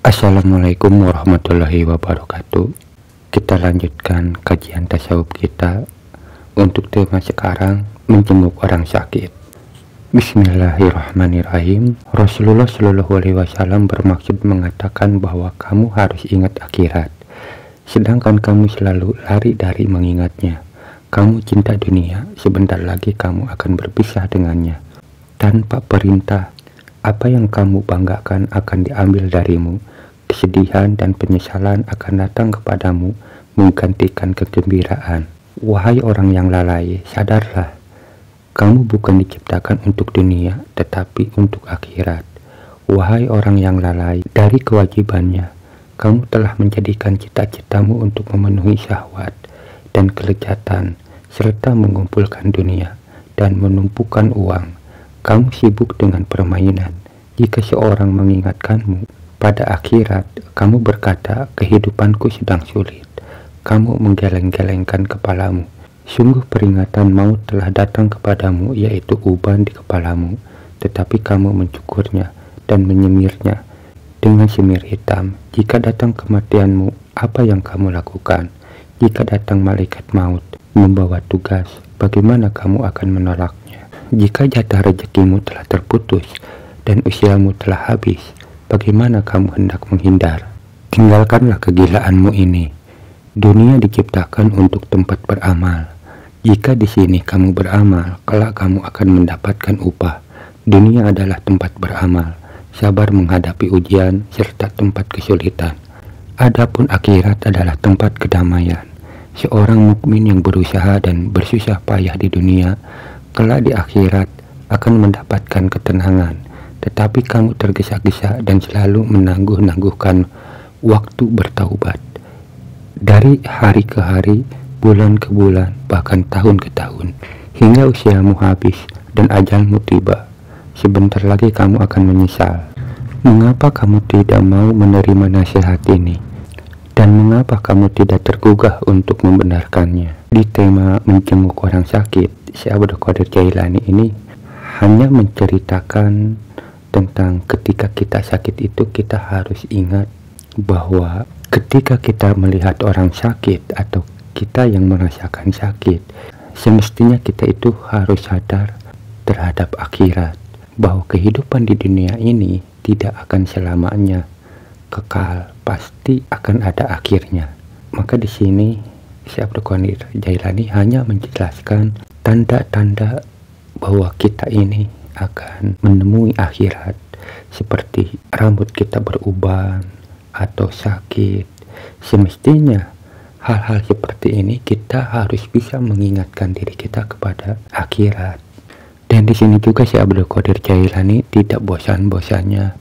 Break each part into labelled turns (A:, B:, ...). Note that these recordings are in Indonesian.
A: Assalamualaikum warahmatullahi wabarakatuh. Kita lanjutkan kajian tasawuf kita. Untuk tema sekarang, menjenguk orang sakit. Bismillahirrahmanirrahim. Rasulullah Shallallahu Alaihi Wasallam bermaksud mengatakan bahwa kamu harus ingat akhirat, sedangkan kamu selalu lari dari mengingatnya. Kamu cinta dunia, sebentar lagi kamu akan berpisah dengannya. Tanpa perintah, apa yang kamu banggakan akan diambil darimu. Kesedihan dan penyesalan akan datang kepadamu, menggantikan kegembiraan. Wahai orang yang lalai, sadarlah. Kamu bukan diciptakan untuk dunia, tetapi untuk akhirat. Wahai orang yang lalai, dari kewajibannya, kamu telah menjadikan cita-citamu untuk memenuhi syahwat dan kelezatan, serta mengumpulkan dunia dan menumpukan uang. Kamu sibuk dengan permainan. Jika seorang mengingatkanmu pada akhirat, kamu berkata, kehidupanku sedang sulit. Kamu menggeleng-gelengkan kepalamu. Sungguh peringatan maut telah datang kepadamu, yaitu uban di kepalamu. Tetapi kamu mencukurnya dan menyemirnya dengan semir hitam. Jika datang kematianmu, apa yang kamu lakukan? Jika datang malaikat maut membawa tugas, bagaimana kamu akan menolaknya? Jika jatah rezekimu telah terputus dan usiamu telah habis, bagaimana kamu hendak menghindar? Tinggalkanlah kegilaanmu ini. Dunia diciptakan untuk tempat beramal. Jika di sini kamu beramal, kelak kamu akan mendapatkan upah. Dunia adalah tempat beramal, sabar menghadapi ujian, serta tempat kesulitan. Adapun akhirat adalah tempat kedamaian. Seorang mukmin yang berusaha dan bersusah payah di dunia, kelak di akhirat akan mendapatkan ketenangan. Tetapi kamu tergesa-gesa dan selalu menangguh-nangguhkan waktu bertaubat. Dari hari ke hari, bulan ke bulan, bahkan tahun ke tahun, hingga usiamu habis dan ajalmu tiba. Sebentar lagi kamu akan menyesal. Mengapa kamu tidak mau menerima nasihat ini? Dan mengapa kamu tidak tergugah untuk membenarkannya? Di tema menjenguk orang sakit, Syekh Abdul Qadir Jailani ini hanya menceritakan tentang ketika kita sakit itu kita harus ingat bahwa ketika kita melihat orang sakit atau kita yang merasakan sakit, semestinya kita itu harus sadar terhadap akhirat, bahwa kehidupan di dunia ini tidak akan selamanya kekal, pasti akan ada akhirnya. Maka di sini Syekh Abdul Qadir Jailani hanya menjelaskan tanda-tanda bahwa kita ini akan menemui akhirat, seperti rambut kita beruban atau sakit. Semestinya hal-hal seperti ini kita harus bisa mengingatkan diri kita kepada akhirat. Dan di sini juga Syekh Abdul Qadir Jailani tidak bosan-bosannya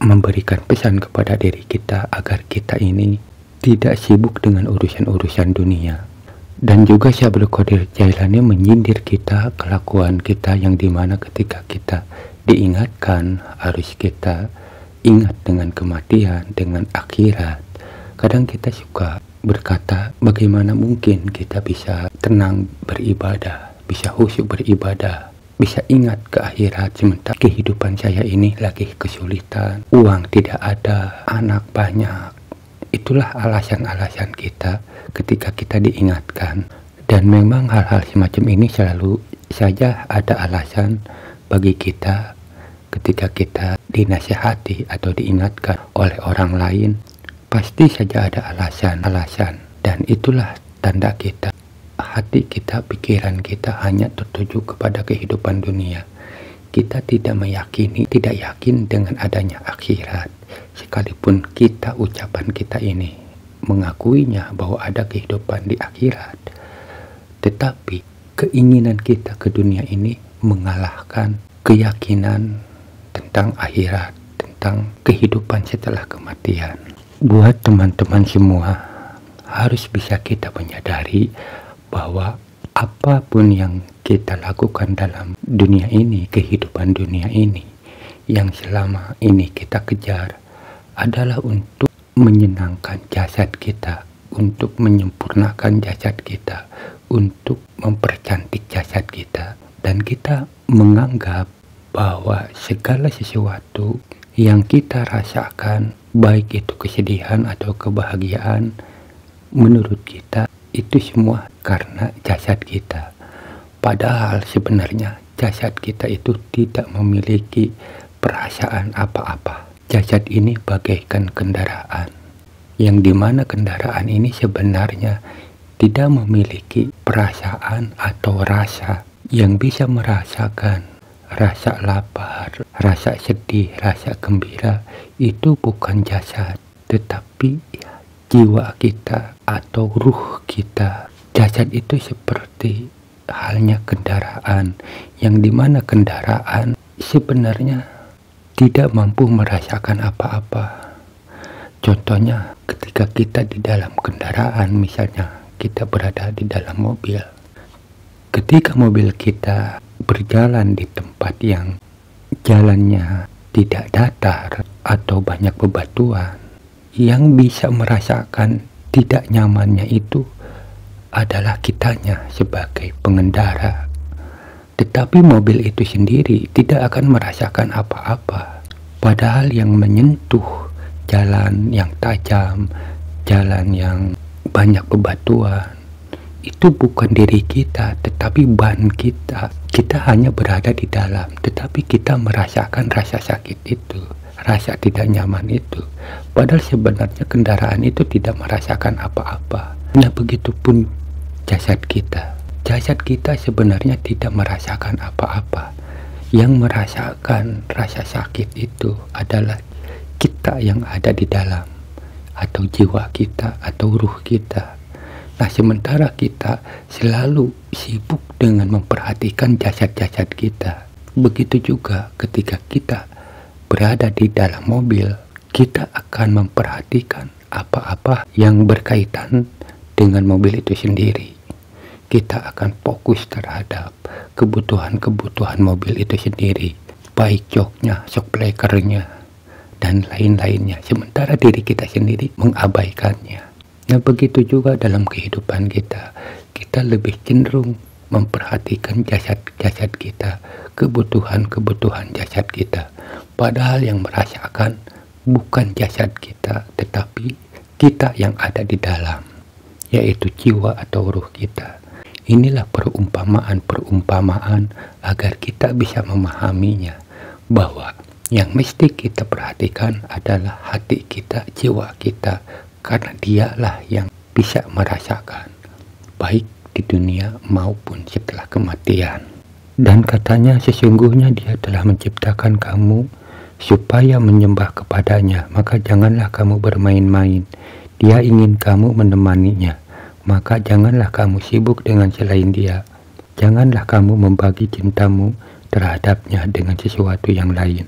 A: memberikan pesan kepada diri kita agar kita ini tidak sibuk dengan urusan-urusan dunia. Dan juga Syekh Abdul Qadir Jailani menyindir kita, kelakuan kita yang dimana ketika kita diingatkan harus kita ingat dengan kematian, dengan akhirat. Kadang kita suka berkata, bagaimana mungkin kita bisa tenang beribadah, bisa khusyuk beribadah, bisa ingat ke akhirat, sementara kehidupan saya ini lagi kesulitan, uang tidak ada, anak banyak. Itulah alasan-alasan kita ketika kita diingatkan. Dan memang hal-hal semacam ini selalu saja ada alasan bagi kita ketika kita dinasihati atau diingatkan oleh orang lain. Pasti saja ada alasan-alasan, dan itulah tanda kita, hati kita, pikiran kita hanya tertuju kepada kehidupan dunia. Kita tidak meyakini, tidak yakin dengan adanya akhirat. Sekalipun kita, ucapan kita ini mengakuinya bahwa ada kehidupan di akhirat, tetapi keinginan kita ke dunia ini mengalahkan keyakinan tentang akhirat, tentang kehidupan setelah kematian. Buat teman-teman semua, harus bisa kita menyadari bahwa apapun yang kita lakukan dalam dunia ini, kehidupan dunia ini, yang selama ini kita kejar adalah untuk menyenangkan jasad kita, untuk menyempurnakan jasad kita, untuk mempercantik jasad kita. Dan kita menganggap bahwa segala sesuatu yang kita rasakan baik itu kesedihan atau kebahagiaan, menurut kita itu semua karena jasad kita. Padahal sebenarnya jasad kita itu tidak memiliki perasaan apa-apa. Jasad ini bagaikan kendaraan, yang dimana kendaraan ini sebenarnya tidak memiliki perasaan atau rasa yang bisa merasakan rasa lapar, rasa sedih, rasa gembira. Itu bukan jasad, tetapi jiwa kita atau ruh kita. Jasad itu seperti halnya kendaraan, yang dimana kendaraan sebenarnya tidak mampu merasakan apa-apa. Contohnya ketika kita di dalam kendaraan, misalnya kita berada di dalam mobil. Ketika mobil kita berjalan di tempat yang jalannya tidak datar atau banyak bebatuan, yang bisa merasakan tidak nyamannya itu adalah kitanya sebagai pengendara. Tetapi mobil itu sendiri tidak akan merasakan apa-apa. Padahal yang menyentuh jalan yang tajam, jalan yang banyak bebatuan, itu bukan diri kita, tetapi ban kita. Kita hanya berada di dalam, tetapi kita merasakan rasa sakit itu, rasa tidak nyaman itu. Padahal sebenarnya kendaraan itu tidak merasakan apa-apa. Nah, begitupun jasad kita. Jasad kita sebenarnya tidak merasakan apa-apa. Yang merasakan rasa sakit itu adalah kita yang ada di dalam, atau jiwa kita, atau ruh kita. Nah, sementara kita selalu sibuk dengan memperhatikan jasad-jasad kita. Begitu juga ketika kita berada di dalam mobil, kita akan memperhatikan apa-apa yang berkaitan dengan mobil itu sendiri. Kita akan fokus terhadap kebutuhan-kebutuhan mobil itu sendiri, baik joknya, shock breakernya, dan lain-lainnya. Sementara diri kita sendiri mengabaikannya. Nah, begitu juga dalam kehidupan kita. Kita lebih cenderung memperhatikan jasad-jasad kita, kebutuhan-kebutuhan jasad kita. Padahal yang merasakan bukan jasad kita, tetapi kita yang ada di dalam, yaitu jiwa atau ruh kita. Inilah perumpamaan-perumpamaan agar kita bisa memahaminya, bahwa yang mesti kita perhatikan adalah hati kita, jiwa kita, karena dialah yang bisa merasakan, baik di dunia maupun setelah kematian. Dan katanya sesungguhnya Dia telah menciptakan kamu supaya menyembah kepadanya, maka janganlah kamu bermain-main. Dia ingin kamu menemaninya, maka janganlah kamu sibuk dengan selain Dia. Janganlah kamu membagi cintamu terhadapnya dengan sesuatu yang lain.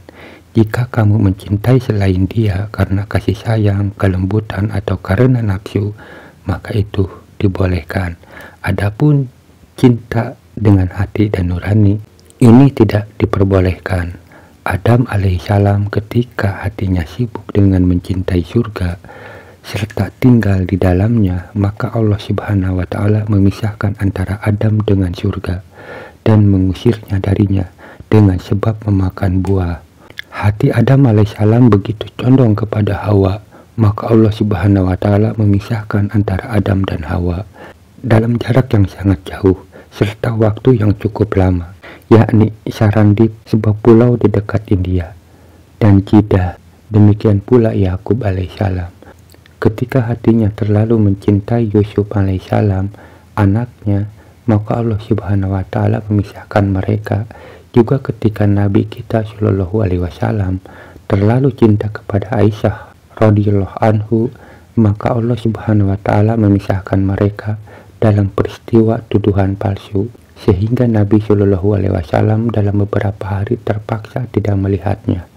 A: Jika kamu mencintai selain Dia karena kasih sayang, kelembutan, atau karena nafsu, maka itu dibolehkan. Adapun cinta dengan hati dan nurani, ini tidak diperbolehkan. Adam alaihissalam ketika hatinya sibuk dengan mencintai surga serta tinggal di dalamnya, maka Allah Subhanahu wa Ta'ala memisahkan antara Adam dengan surga dan mengusirnya darinya dengan sebab memakan buah. Hati Adam alaihissalam begitu condong kepada Hawa, maka Allah Subhanahu wa Ta'ala memisahkan antara Adam dan Hawa dalam jarak yang sangat jauh serta waktu yang cukup lama, yakni Sarandip, sebuah pulau di dekat India, dan Jeddah. Demikian pula Yakub alaihissalam. Ketika hatinya terlalu mencintai Yusuf alaihissalam, anaknya, maka Allah Subhanahu wa Ta'ala memisahkan mereka. Juga ketika Nabi kita Shallallahu alaihi wasallam terlalu cinta kepada Aisyah radhiyallahu anhu, maka Allah Subhanahu wa Ta'ala memisahkan mereka dalam peristiwa tuduhan palsu, sehingga Nabi Shallallahu alaihi wasallam dalam beberapa hari terpaksa tidak melihatnya.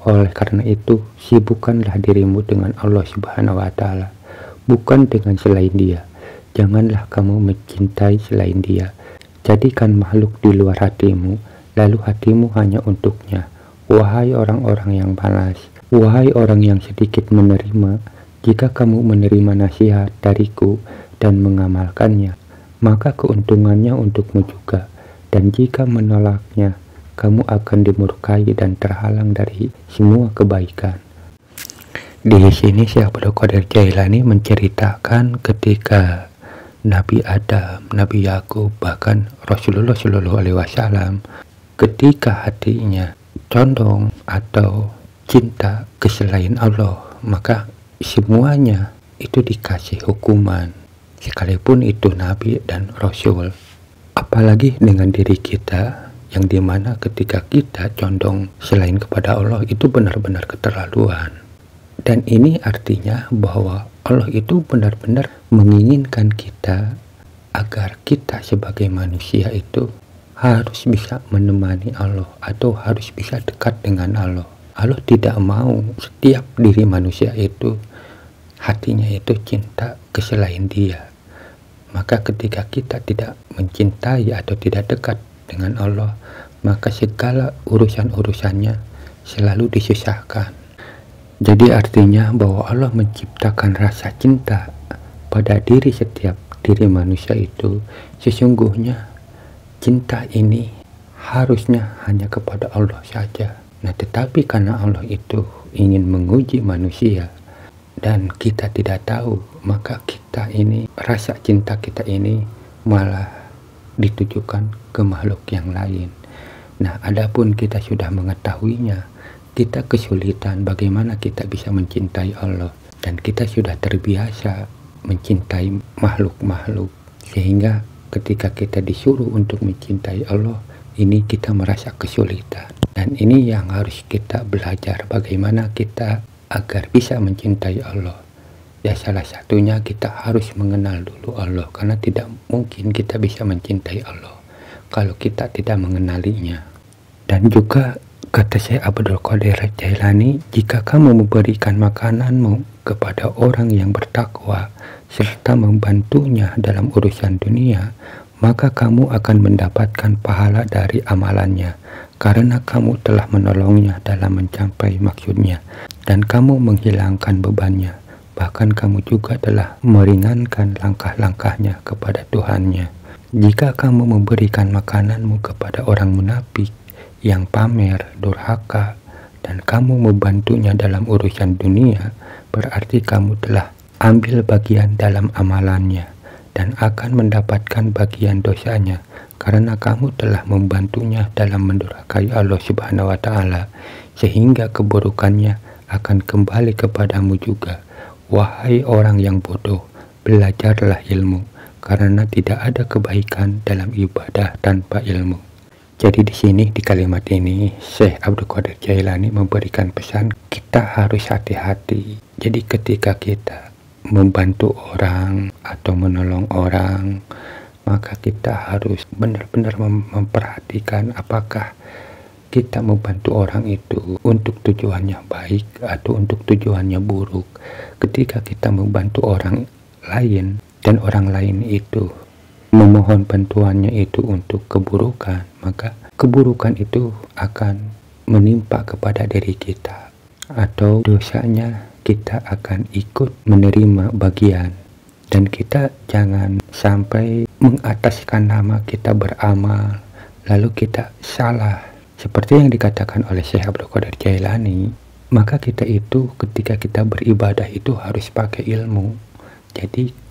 A: Oleh karena itu, sibukkanlah dirimu dengan Allah Subhanahu wa Ta'ala, bukan dengan selain Dia. Janganlah kamu mencintai selain Dia. Jadikan makhluk di luar hatimu, lalu hatimu hanya untuknya. Wahai orang-orang yang malas, wahai orang yang sedikit menerima, jika kamu menerima nasihat dariku dan mengamalkannya, maka keuntungannya untukmu juga. Dan jika menolaknya, kamu akan dimurkai dan terhalang dari semua kebaikan. Di sini Syekh Abdul Qadir Jailani menceritakan ketika Nabi Adam, Nabi Yakub, bahkan Rasulullah Shallallahu Alaihi Wasallam, ketika hatinya condong atau cinta ke selain Allah, maka semuanya itu dikasih hukuman, sekalipun itu Nabi dan Rasul. Apalagi dengan diri kita, yang dimana ketika kita condong selain kepada Allah itu benar-benar keterlaluan. Dan ini artinya bahwa Allah itu benar-benar menginginkan kita agar kita sebagai manusia itu harus bisa menemani Allah atau harus bisa dekat dengan Allah. Allah tidak mau setiap diri manusia itu hatinya itu cinta ke selain Dia. Maka ketika kita tidak mencintai atau tidak dekat dengan Allah, maka segala urusan-urusannya selalu disusahkan. Jadi artinya bahwa Allah menciptakan rasa cinta pada diri setiap diri manusia itu. Sesungguhnya cinta ini harusnya hanya kepada Allah saja. Nah, tetapi karena Allah itu ingin menguji manusia dan kita tidak tahu, maka kita ini, rasa cinta kita ini malah ditujukan ke makhluk yang lain. Nah, adapun kita sudah mengetahuinya, kita kesulitan bagaimana kita bisa mencintai Allah, dan kita sudah terbiasa mencintai makhluk-makhluk, sehingga ketika kita disuruh untuk mencintai Allah, ini kita merasa kesulitan. Dan ini yang harus kita belajar, bagaimana kita agar bisa mencintai Allah. Ya, salah satunya kita harus mengenal dulu Allah, karena tidak mungkin kita bisa mencintai Allah kalau kita tidak mengenalinya. Dan juga kata Syekh Abdul Qadir Jailani, jika kamu memberikan makananmu kepada orang yang bertakwa serta membantunya dalam urusan dunia, maka kamu akan mendapatkan pahala dari amalannya, karena kamu telah menolongnya dalam mencapai maksudnya, dan kamu menghilangkan bebannya, bahkan kamu juga telah meringankan langkah-langkahnya kepada Tuhannya. Jika kamu memberikan makananmu kepada orang munafik yang pamer, durhaka, dan kamu membantunya dalam urusan dunia, berarti kamu telah ambil bagian dalam amalannya dan akan mendapatkan bagian dosanya, karena kamu telah membantunya dalam mendurhakai Allah Subhanahu wa Ta'ala, sehingga keburukannya akan kembali kepadamu juga. Wahai orang yang bodoh, belajarlah ilmu, karena tidak ada kebaikan dalam ibadah tanpa ilmu. Jadi di sini, di kalimat ini, Syekh Abdul Qadir Jailani memberikan pesan kita harus hati-hati. Jadi ketika kita membantu orang atau menolong orang, maka kita harus benar-benar memperhatikan apakah kita membantu orang itu untuk tujuannya baik atau untuk tujuannya buruk. Ketika kita membantu orang lain dan orang lain itu memohon bantuannya itu untuk keburukan, maka keburukan itu akan menimpa kepada diri kita, atau dosanya kita akan ikut menerima bagian. Dan kita jangan sampai mengataskan nama kita beramal lalu kita salah, seperti yang dikatakan oleh Syekh Abdul Qadir Jailani. Maka kita itu ketika kita beribadah itu harus pakai ilmu. Jadi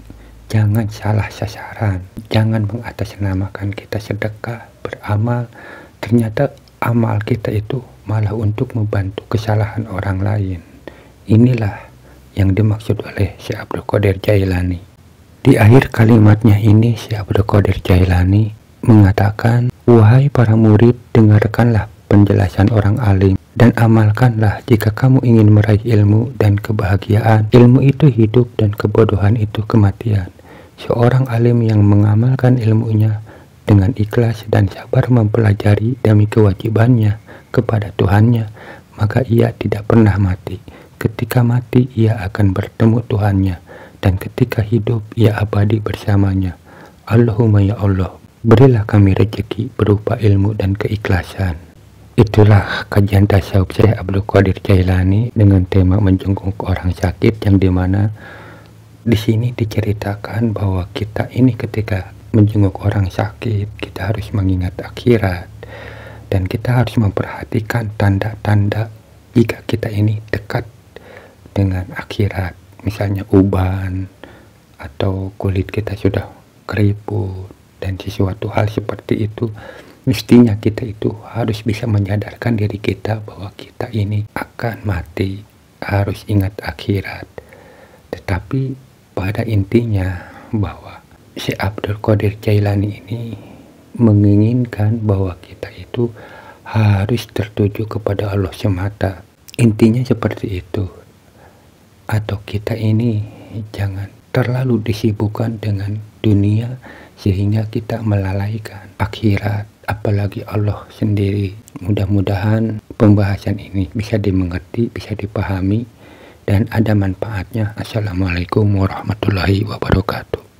A: jangan salah sasaran, jangan mengatasnamakan kita sedekah, beramal, ternyata amal kita itu malah untuk membantu kesalahan orang lain. Inilah yang dimaksud oleh Syekh Abdul Qadir Jailani. Di akhir kalimatnya ini, Syekh Abdul Qadir Jailani mengatakan, wahai para murid, dengarkanlah penjelasan orang alim dan amalkanlah jika kamu ingin meraih ilmu dan kebahagiaan. Ilmu itu hidup dan kebodohan itu kematian. Seorang alim yang mengamalkan ilmunya dengan ikhlas dan sabar mempelajari demi kewajibannya kepada Tuhannya, maka ia tidak pernah mati. Ketika mati, ia akan bertemu Tuhannya, dan ketika hidup, ia abadi bersamanya. Allahumma ya Allah, berilah kami rezeki berupa ilmu dan keikhlasan. Itulah kajian tasawuf Syekh Abdul Qadir Jailani dengan tema menjenguk orang sakit, yang dimana di sini diceritakan bahwa kita ini ketika menjenguk orang sakit, kita harus mengingat akhirat, dan kita harus memperhatikan tanda-tanda jika kita ini dekat dengan akhirat, misalnya uban atau kulit kita sudah keriput dan sesuatu hal seperti itu, mestinya kita itu harus bisa menyadarkan diri kita bahwa kita ini akan mati, harus ingat akhirat. Tetapi pada intinya bahwa Syekh Abdul Qadir Jailani ini menginginkan bahwa kita itu harus tertuju kepada Allah semata. Intinya seperti itu. Atau kita ini jangan terlalu disibukkan dengan dunia sehingga kita melalaikan akhirat, apalagi Allah sendiri. Mudah-mudahan pembahasan ini bisa dimengerti, bisa dipahami, dan ada manfaatnya. Assalamualaikum warahmatullahi wabarakatuh.